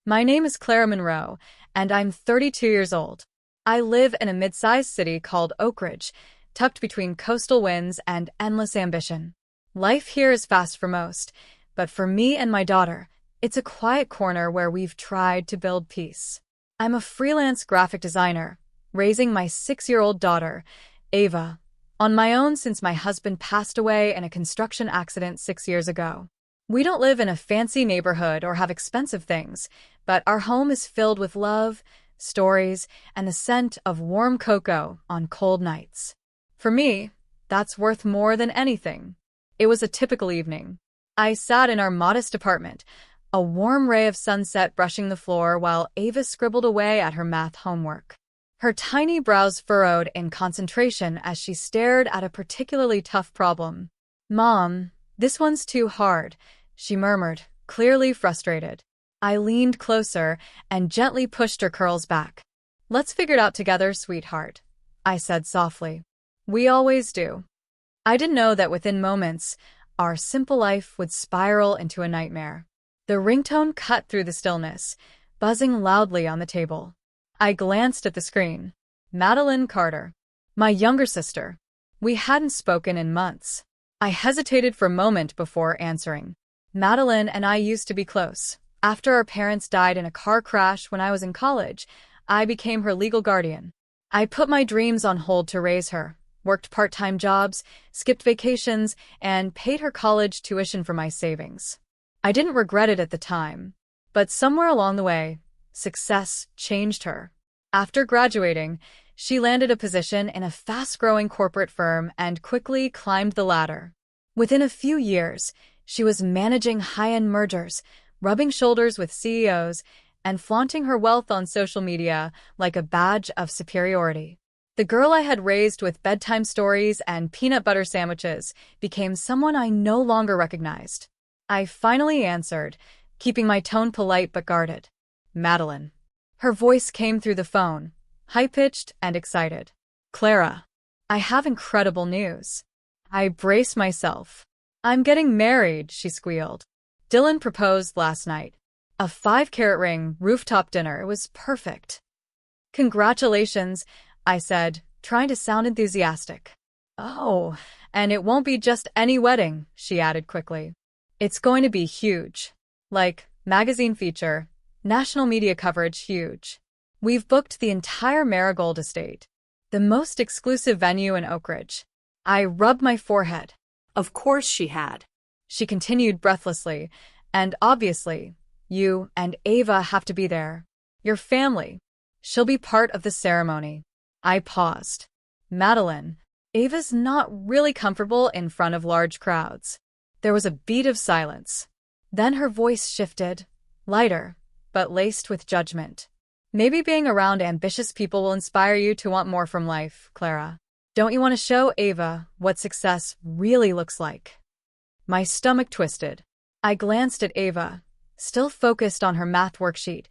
My name is Clara Monroe, and I'm 32 years old. I live in a mid-sized city called Oak Ridge, tucked between coastal winds and endless ambition. Life here is fast for most, but for me and my daughter, it's a quiet corner where we've tried to build peace. I'm a freelance graphic designer, raising my 6-year-old daughter, Ava, on my own since my husband passed away in a construction accident 6 years ago. We don't live in a fancy neighborhood or have expensive things, but our home is filled with love, stories, and the scent of warm cocoa on cold nights. For me, that's worth more than anything. It was a typical evening. I sat in our modest apartment, a warm ray of sunset brushing the floor while Ava scribbled away at her math homework. Her tiny brows furrowed in concentration as she stared at a particularly tough problem. "Mom, this one's too hard," she murmured, clearly frustrated. I leaned closer and gently pushed her curls back. "Let's figure it out together, sweetheart," I said softly. "We always do." I didn't know that within moments, our simple life would spiral into a nightmare. The ringtone cut through the stillness, buzzing loudly on the table. I glanced at the screen. Madeline Carter, my younger sister. We hadn't spoken in months. I hesitated for a moment before answering. Madeline and I used to be close. After our parents died in a car crash when I was in college, I became her legal guardian. I put my dreams on hold to raise her, worked part-time jobs, skipped vacations, and paid her college tuition from my savings. I didn't regret it at the time, but somewhere along the way, success changed her. After graduating, she landed a position in a fast-growing corporate firm and quickly climbed the ladder. Within a few years, she was managing high-end mergers, rubbing shoulders with CEOs, and flaunting her wealth on social media like a badge of superiority. The girl I had raised with bedtime stories and peanut butter sandwiches became someone I no longer recognized. I finally answered, keeping my tone polite but guarded. "Madeline." Her voice came through the phone, high-pitched and excited. "Clara, I have incredible news." I braced myself. "I'm getting married," she squealed. "Dylan proposed last night. A 5-carat ring, rooftop dinner. It was perfect." "Congratulations," I said, trying to sound enthusiastic. "Oh, and it won't be just any wedding," she added quickly. "It's going to be huge. Like, magazine feature, national media coverage huge. We've booked the entire Marigold estate, the most exclusive venue in Oak Ridge." I rubbed my forehead. Of course she had. She continued breathlessly, "And obviously, you and Ava have to be there. Your family. She'll be part of the ceremony." I paused. "Madeline, Ava's not really comfortable in front of large crowds." There was a beat of silence. Then her voice shifted, lighter, but laced with judgment. "Maybe being around ambitious people will inspire you to want more from life, Clara. Don't you want to show Ava what success really looks like?" My stomach twisted. I glanced at Ava, still focused on her math worksheet,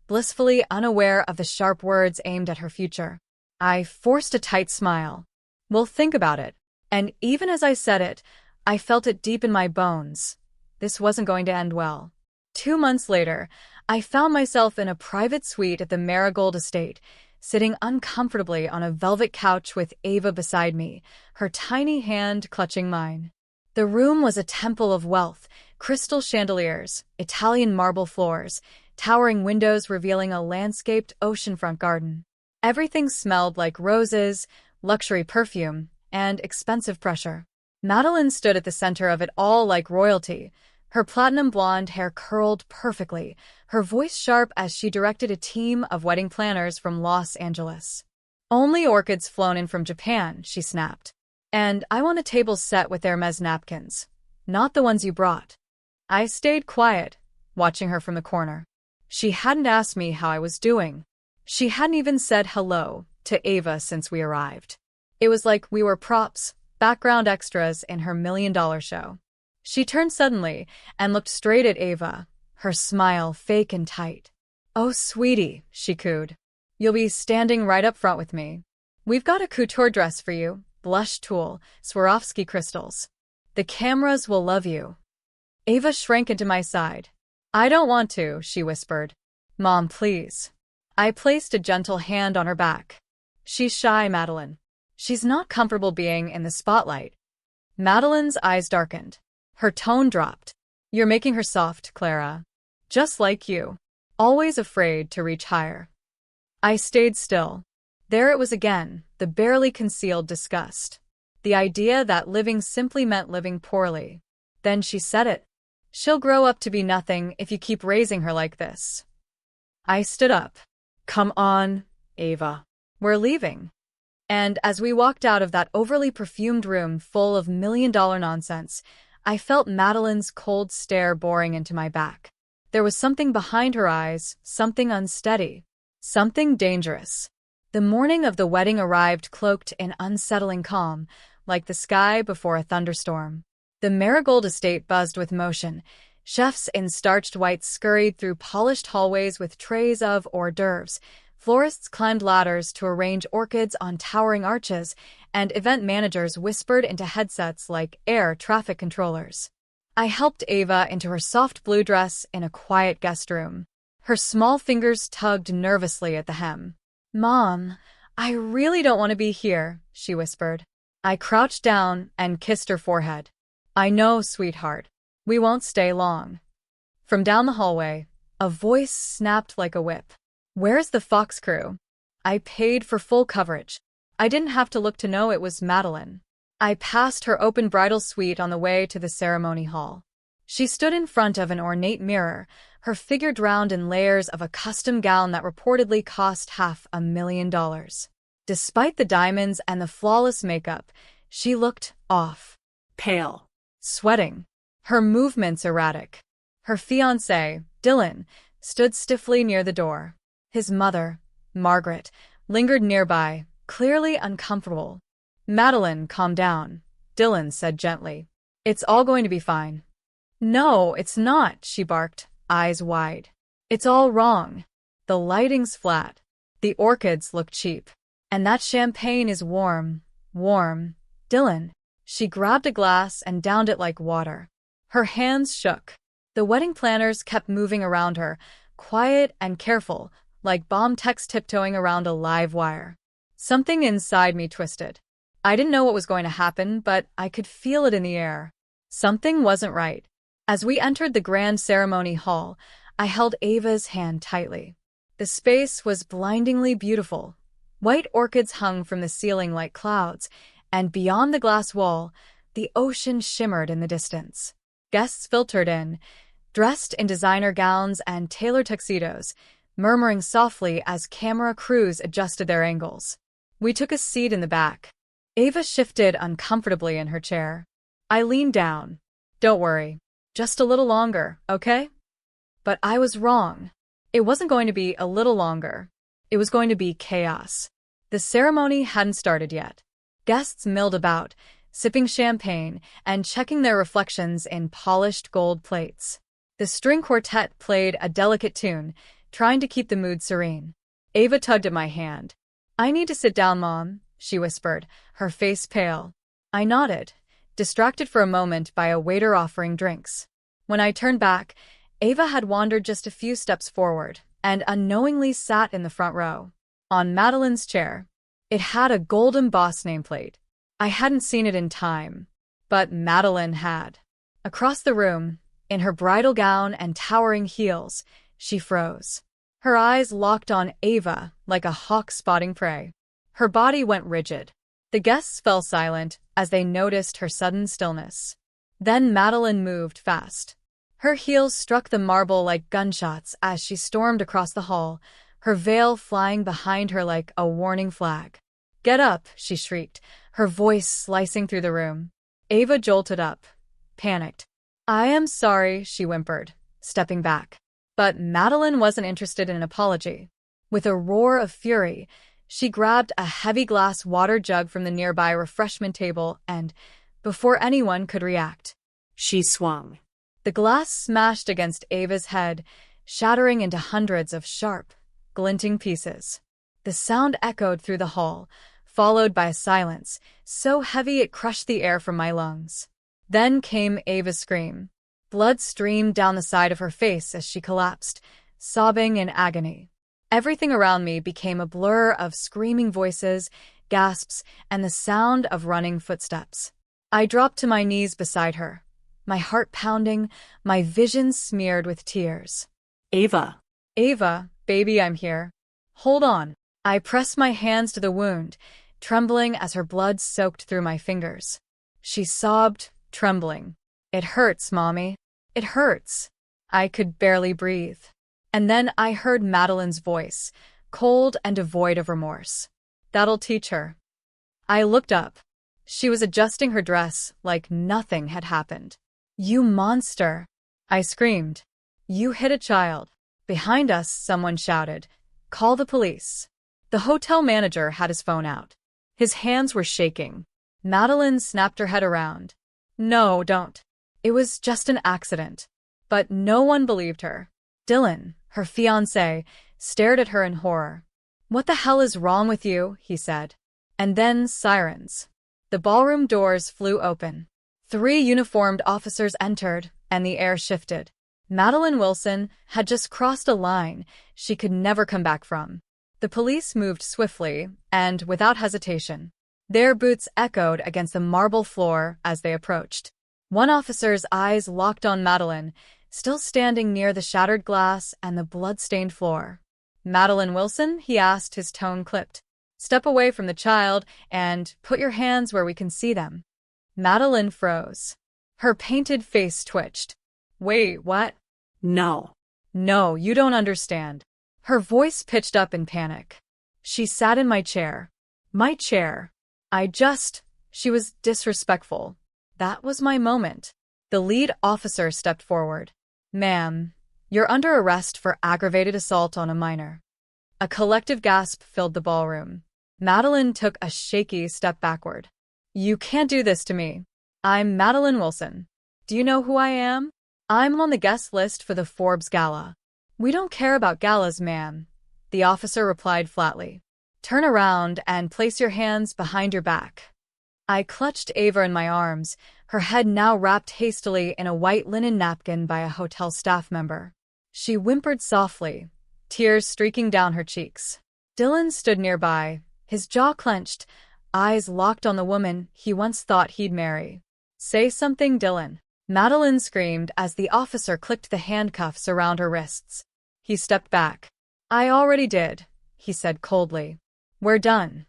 blissfully unaware of the sharp words aimed at her future. I forced a tight smile. "We'll think about it." And even as I said it, I felt it deep in my bones. This wasn't going to end well. 2 months later, I found myself in a private suite at the Marigold estate, sitting uncomfortably on a velvet couch with Ava beside me, her tiny hand clutching mine. The room was a temple of wealth, crystal chandeliers, Italian marble floors, towering windows revealing a landscaped oceanfront garden. Everything smelled like roses, luxury perfume, and expensive pressure. Madeline stood at the center of it all like royalty, her platinum blonde hair curled perfectly, her voice sharp as she directed a team of wedding planners from Los Angeles. "Only orchids flown in from Japan," she snapped. "And I want a table set with Hermes napkins, not the ones you brought." I stayed quiet, watching her from the corner. She hadn't asked me how I was doing. She hadn't even said hello to Ava since we arrived. It was like we were props, background extras in her $1 million show. She turned suddenly and looked straight at Ava, her smile fake and tight. "Oh, sweetie," she cooed. "You'll be standing right up front with me. We've got a couture dress for you, blush tulle, Swarovski crystals. The cameras will love you." Ava shrank into my side. "I don't want to," she whispered. Mom, please. I placed a gentle hand on her back. She's shy, Madeline. She's not comfortable being in the spotlight. Madeline's eyes darkened. Her tone dropped. You're making her soft, Clara. Just like you. Always afraid to reach higher. I stayed still. There it was again, the barely concealed disgust. The idea that living simply meant living poorly. Then she said it. She'll grow up to be nothing if you keep raising her like this. I stood up. Come on, Ava. We're leaving. And as we walked out of that overly perfumed room full of million-dollar nonsense, I felt Madeline's cold stare boring into my back. There was something behind her eyes, something unsteady, something dangerous. The morning of the wedding arrived cloaked in unsettling calm, like the sky before a thunderstorm. The Marigold estate buzzed with motion. Chefs in starched whites scurried through polished hallways with trays of hors d'oeuvres. Florists climbed ladders to arrange orchids on towering arches, and event managers whispered into headsets like air traffic controllers. I helped Ava into her soft blue dress in a quiet guest room. Her small fingers tugged nervously at the hem. Mom, I really don't want to be here, she whispered. I crouched down and kissed her forehead. I know, sweetheart. We won't stay long. From down the hallway, a voice snapped like a whip. Where's the Fox crew? I paid for full coverage. I didn't have to look to know it was Madeline. I passed her open bridal suite on the way to the ceremony hall. She stood in front of an ornate mirror, her figure drowned in layers of a custom gown that reportedly cost $500,000. Despite the diamonds and the flawless makeup, she looked off. Pale. Sweating. Her movements erratic. Her fiancé, Dylan, stood stiffly near the door. His mother, Margaret, lingered nearby, clearly uncomfortable. Madeline, calm down, Dylan said gently. It's all going to be fine. No, it's not, she barked, eyes wide. It's all wrong. The lighting's flat. The orchids look cheap. And that champagne is warm, warm. Dylan. She grabbed a glass and downed it like water. Her hands shook. The wedding planners kept moving around her, quiet and careful, like bomb techs tiptoeing around a live wire. Something inside me twisted. I didn't know what was going to happen, but I could feel it in the air. Something wasn't right. As we entered the grand ceremony hall, I held Ava's hand tightly. The space was blindingly beautiful. White orchids hung from the ceiling like clouds, and beyond the glass wall, the ocean shimmered in the distance. Guests filtered in, dressed in designer gowns and tailored tuxedos, murmuring softly as camera crews adjusted their angles. We took a seat in the back. Ava shifted uncomfortably in her chair. I leaned down. Don't worry. Just a little longer, okay? But I was wrong. It wasn't going to be a little longer. It was going to be chaos. The ceremony hadn't started yet. Guests milled about, sipping champagne and checking their reflections in polished gold plates. The string quartet played a delicate tune, trying to keep the mood serene. Ava tugged at my hand. I need to sit down, Mom, she whispered, her face pale. I nodded, distracted for a moment by a waiter offering drinks. When I turned back, Ava had wandered just a few steps forward and unknowingly sat in the front row. On Madeline's chair. It had a gold embossed nameplate. I hadn't seen it in time, but Madeline had. Across the room, in her bridal gown and towering heels, she froze. Her eyes locked on Ava like a hawk spotting prey. Her body went rigid. The guests fell silent as they noticed her sudden stillness. Then Madeline moved fast. Her heels struck the marble like gunshots as she stormed across the hall, her veil flying behind her like a warning flag. Get up, she shrieked, her voice slicing through the room. Ava jolted up, panicked. I am sorry, she whimpered, stepping back. But Madeline wasn't interested in an apology. With a roar of fury, she grabbed a heavy glass water jug from the nearby refreshment table and, before anyone could react, She swung. The glass smashed against Ava's head, shattering into hundreds of sharp, glinting pieces. The sound echoed through the hall, followed by a silence, so heavy it crushed the air from my lungs. Then came Ava's scream. Blood streamed down the side of her face as she collapsed, sobbing in agony. Everything around me became a blur of screaming voices, gasps, and the sound of running footsteps. I dropped to my knees beside her, my heart pounding, my vision smeared with tears. Ava. Ava, baby, I'm here. Hold on. I pressed my hands to the wound, trembling as her blood soaked through my fingers. She sobbed, trembling. It hurts, Mommy. It hurts. I could barely breathe. And then I heard Medeline's voice, cold and devoid of remorse. That'll teach her. I looked up. She was adjusting her dress like nothing had happened. You monster! I screamed. You hit a child. Behind us, someone shouted, Call the police. The hotel manager had his phone out. His hands were shaking. Meline snapped her head around. No, don't. It was just an accident. But no one believed her. Dylan, her fiancé, stared at her in horror. What the hell is wrong with you? He said. And then sirens. The ballroom doors flew open. 3 uniformed officers entered, and the air shifted. Meline Wilson had just crossed a line she could never come back from. The police moved swiftly and without hesitation. Their boots echoed against the marble floor as they approached. One officer's eyes locked on Meline, still standing near the shattered glass and the blood-stained floor. Meline Wilson, he asked, his tone clipped. Step away from the child and put your hands where we can see them. Meline froze. Her painted face twitched. Wait, what? No. No, you don't understand. Her voice pitched up in panic. She sat in my chair. My chair. She was disrespectful. That was my moment. The lead officer stepped forward. Ma'am, you're under arrest for aggravated assault on a minor. A collective gasp filled the ballroom. Meline took a shaky step backward. You can't do this to me. I'm Meline Wilson. Do you know who I am? I'm on the guest list for the Forbes Gala. We don't care about galas, ma'am, the officer replied flatly. Turn around and place your hands behind your back. I clutched Ava in my arms, her head now wrapped hastily in a white linen napkin by a hotel staff member. She whimpered softly, tears streaking down her cheeks. Dylan stood nearby, his jaw clenched, eyes locked on the woman he once thought he'd marry. Say something, Dylan. Meline screamed as the officer clicked the handcuffs around her wrists. He stepped back. I already did, he said coldly. We're done.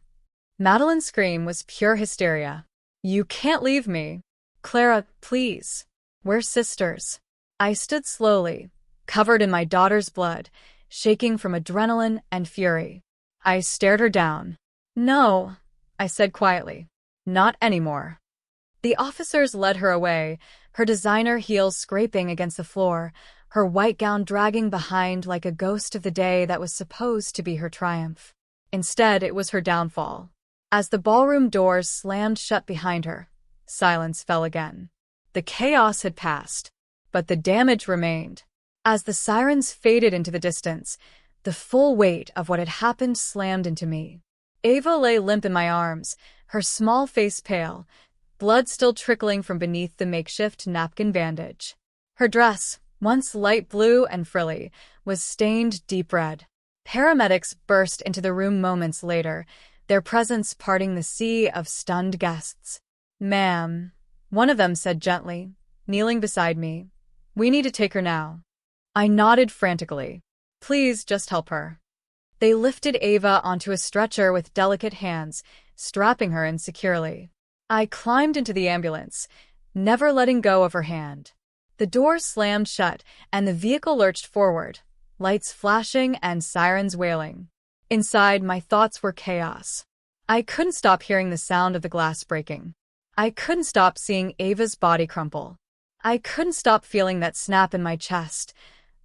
Medeline's scream was pure hysteria. You can't leave me. Clara, please. We're sisters. I stood slowly, covered in my daughter's blood, shaking from adrenaline and fury. I stared her down. No, I said quietly. Not anymore. The officers led her away, her designer heels scraping against the floor, her white gown dragging behind like a ghost of the day that was supposed to be her triumph. Instead, it was her downfall. As the ballroom doors slammed shut behind her, silence fell again. The chaos had passed, but the damage remained. As the sirens faded into the distance, the full weight of what had happened slammed into me. Ava lay limp in my arms, her small face pale, blood still trickling from beneath the makeshift napkin bandage. Her dress, once light blue and frilly, was stained deep red. Paramedics burst into the room moments later, their presence parting the sea of stunned guests. Ma'am, one of them said gently, kneeling beside me. We need to take her now. I nodded frantically. Please just help her. They lifted Ava onto a stretcher with delicate hands, strapping her in securely. I climbed into the ambulance, never letting go of her hand. The door slammed shut, and the vehicle lurched forward, lights flashing and sirens wailing. Inside, my thoughts were chaos. I couldn't stop hearing the sound of the glass breaking. I couldn't stop seeing Ava's body crumple. I couldn't stop feeling that snap in my chest,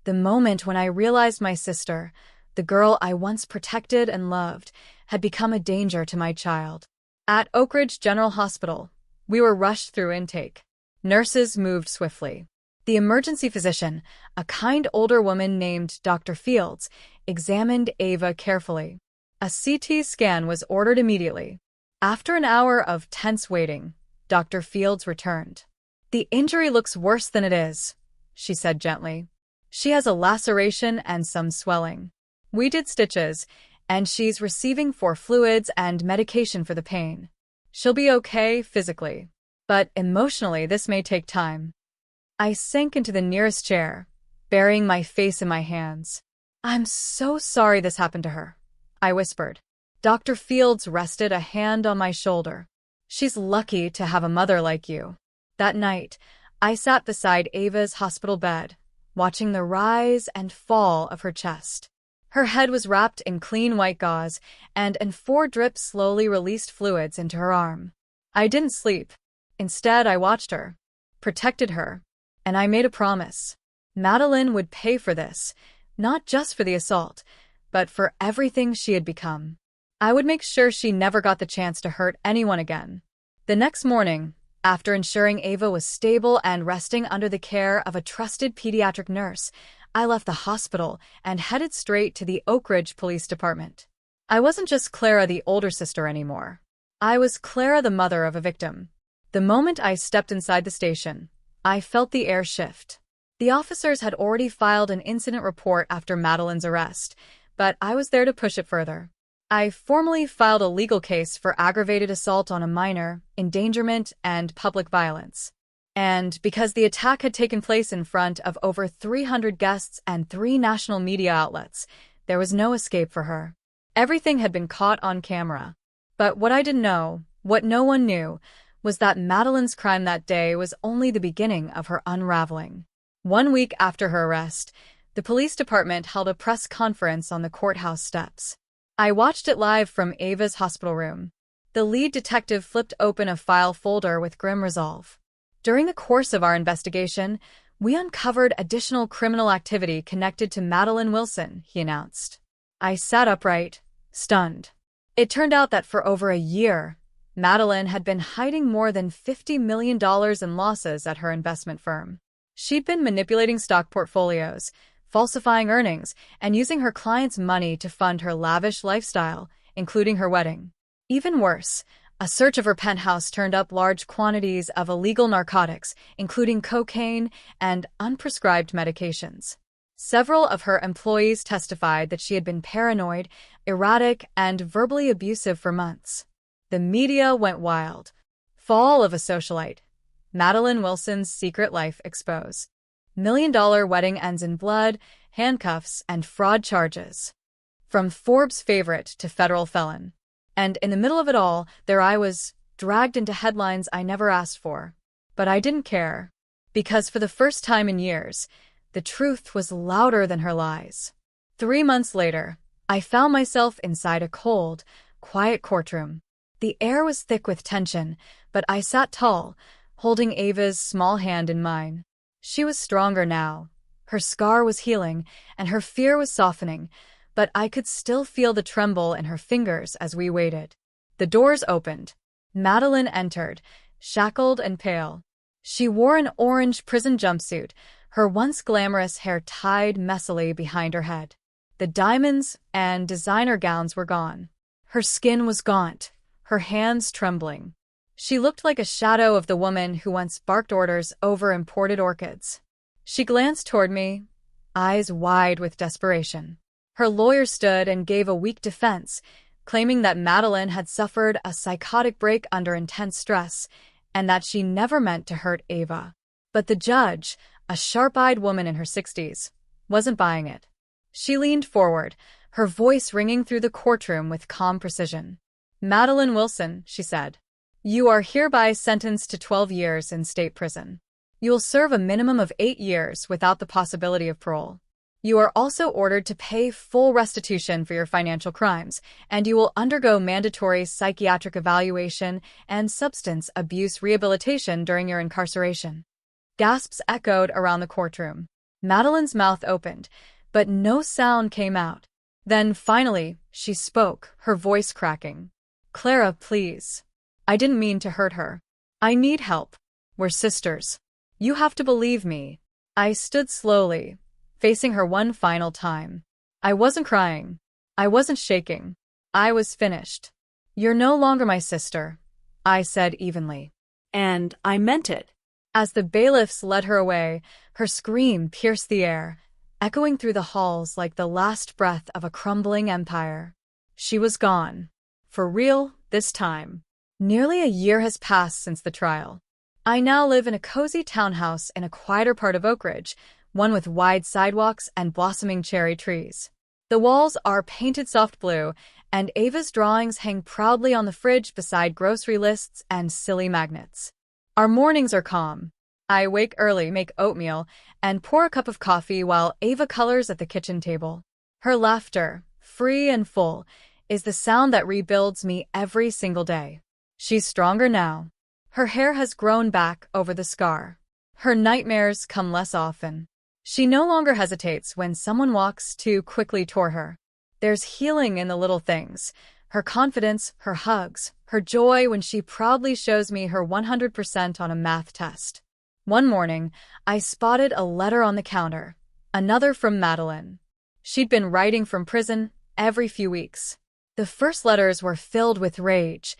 the moment when I realized my sister, the girl I once protected and loved, had become a danger to my child. At Oak Ridge General Hospital, we were rushed through intake. Nurses moved swiftly. The emergency physician, a kind older woman named Dr. Fields, examined Ava carefully. A CT scan was ordered immediately. After an hour of tense waiting, Dr. Fields returned. The injury looks worse than it is, she said gently. She has a laceration and some swelling. We did stitches, and she's receiving 4 fluids and medication for the pain. She'll be okay physically, but emotionally this may take time. I sank into the nearest chair, burying my face in my hands. I'm so sorry this happened to her, I whispered. Dr. Fields rested a hand on my shoulder. She's lucky to have a mother like you. That night, I sat beside Ava's hospital bed, watching the rise and fall of her chest. Her head was wrapped in clean white gauze, and 4 drips slowly released fluids into her arm. I didn't sleep. Instead, I watched her, protected her, and I made a promise. Meline would pay for this, not just for the assault, but for everything she had become. I would make sure she never got the chance to hurt anyone again. The next morning, after ensuring Ava was stable and resting under the care of a trusted pediatric nurse, I left the hospital and headed straight to the Oak Ridge Police Department. I wasn't just Clara, the older sister, anymore. I was Clara, the mother of a victim. The moment I stepped inside the station, I felt the air shift. The officers had already filed an incident report after Medeline's arrest, but I was there to push it further. I formally filed a legal case for aggravated assault on a minor, endangerment, and public violence. And because the attack had taken place in front of over 300 guests and 3 national media outlets, there was no escape for her. Everything had been caught on camera. But what I didn't know, what no one knew, was that Medeline's crime that day was only the beginning of her unraveling. 1 week after her arrest, the police department held a press conference on the courthouse steps. I watched it live from Ava's hospital room. The lead detective flipped open a file folder with grim resolve. During the course of our investigation, we uncovered additional criminal activity connected to Meline Wilson, he announced. I sat upright, stunned. It turned out that for over a year, Meline had been hiding more than $50 million in losses at her investment firm. She'd been manipulating stock portfolios, falsifying earnings, and using her clients' money to fund her lavish lifestyle, including her wedding. Even worse, a search of her penthouse turned up large quantities of illegal narcotics, including cocaine and unprescribed medications. Several of her employees testified that she had been paranoid, erratic, and verbally abusive for months. The media went wild. Fall of a socialite. Meline Wilson's secret life exposed. $1 million wedding ends in blood, handcuffs, and fraud charges. From Forbes favorite to federal felon. And in the middle of it all, there I was, dragged into headlines I never asked for. But I didn't care. Because for the first time in years, the truth was louder than her lies. 3 months later, I found myself inside a cold, quiet courtroom. The air was thick with tension, but I sat tall, holding Ava's small hand in mine. She was stronger now. Her scar was healing, and her fear was softening, but I could still feel the tremble in her fingers as we waited. The doors opened. Meline entered, shackled and pale. She wore an orange prison jumpsuit, her once glamorous hair tied messily behind her head. The diamonds and designer gowns were gone. Her skin was gaunt, her hands trembling. She looked like a shadow of the woman who once barked orders over imported orchids. She glanced toward me, eyes wide with desperation. Her lawyer stood and gave a weak defense, claiming that Meline had suffered a psychotic break under intense stress and that she never meant to hurt Ava. But the judge, a sharp-eyed woman in her 60s, wasn't buying it. She leaned forward, her voice ringing through the courtroom with calm precision. "Meline Wilson," she said, "you are hereby sentenced to 12 years in state prison. You will serve a minimum of 8 years without the possibility of parole. You are also ordered to pay full restitution for your financial crimes, and you will undergo mandatory psychiatric evaluation and substance abuse rehabilitation during your incarceration." Gasps echoed around the courtroom. Medeline's mouth opened, but no sound came out. Then, finally, she spoke, her voice cracking. "Clara, please. I didn't mean to hurt her. I need help. We're sisters. You have to believe me." I stood slowly, facing her one final time. I wasn't crying. I wasn't shaking. I was finished. "You're no longer my sister," I said evenly. And I meant it. As the bailiffs led her away, her scream pierced the air. echoing through the halls like the last breath of a crumbling empire. She was gone. For real, this time. Nearly a year has passed since the trial. I now live in a cozy townhouse in a quieter part of Oak Ridge, one with wide sidewalks and blossoming cherry trees. The walls are painted soft blue, and Ava's drawings hang proudly on the fridge beside grocery lists and silly magnets. Our mornings are calm. I wake early, make oatmeal, and pour a cup of coffee while Ava colors at the kitchen table. Her laughter, free and full, is the sound that rebuilds me every single day. She's stronger now. Her hair has grown back over the scar. Her nightmares come less often. She no longer hesitates when someone walks too quickly toward her. There's healing in the little things. Her confidence, her hugs, her joy when she proudly shows me her 100% on a math test. One morning, I spotted a letter on the counter, another from Meline. She'd been writing from prison every few weeks. The first letters were filled with rage,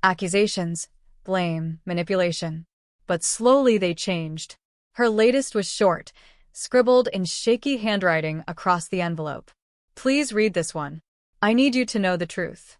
accusations, blame, manipulation. But slowly they changed. Her latest was short, scribbled in shaky handwriting across the envelope. Please read this one. I need you to know the truth.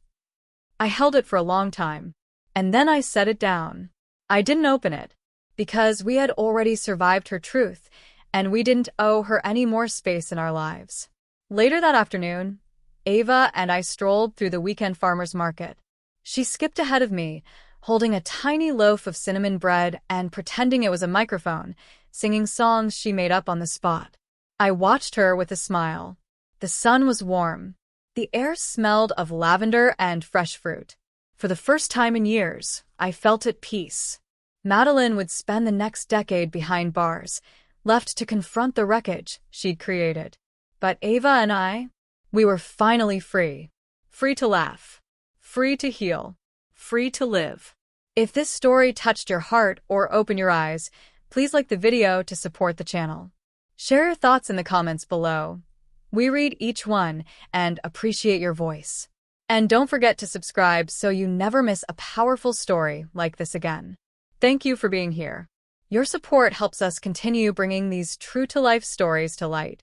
I held it for a long time, and then I set it down. I didn't open it, because we had already survived her truth, and we didn't owe her any more space in our lives. Later that afternoon, Ava and I strolled through the weekend farmer's market. She skipped ahead of me, holding a tiny loaf of cinnamon bread and pretending it was a microphone, singing songs she made up on the spot. I watched her with a smile. The sun was warm. The air smelled of lavender and fresh fruit. For the first time in years, I felt at peace. Meline would spend the next decade behind bars, left to confront the wreckage she'd created. But Ava and I, we were finally free. Free to laugh. Free to heal. Free to live. If this story touched your heart or opened your eyes, please like the video to support the channel. Share your thoughts in the comments below. We read each one and appreciate your voice. And don't forget to subscribe so you never miss a powerful story like this again. Thank you for being here. Your support helps us continue bringing these true-to-life stories to light.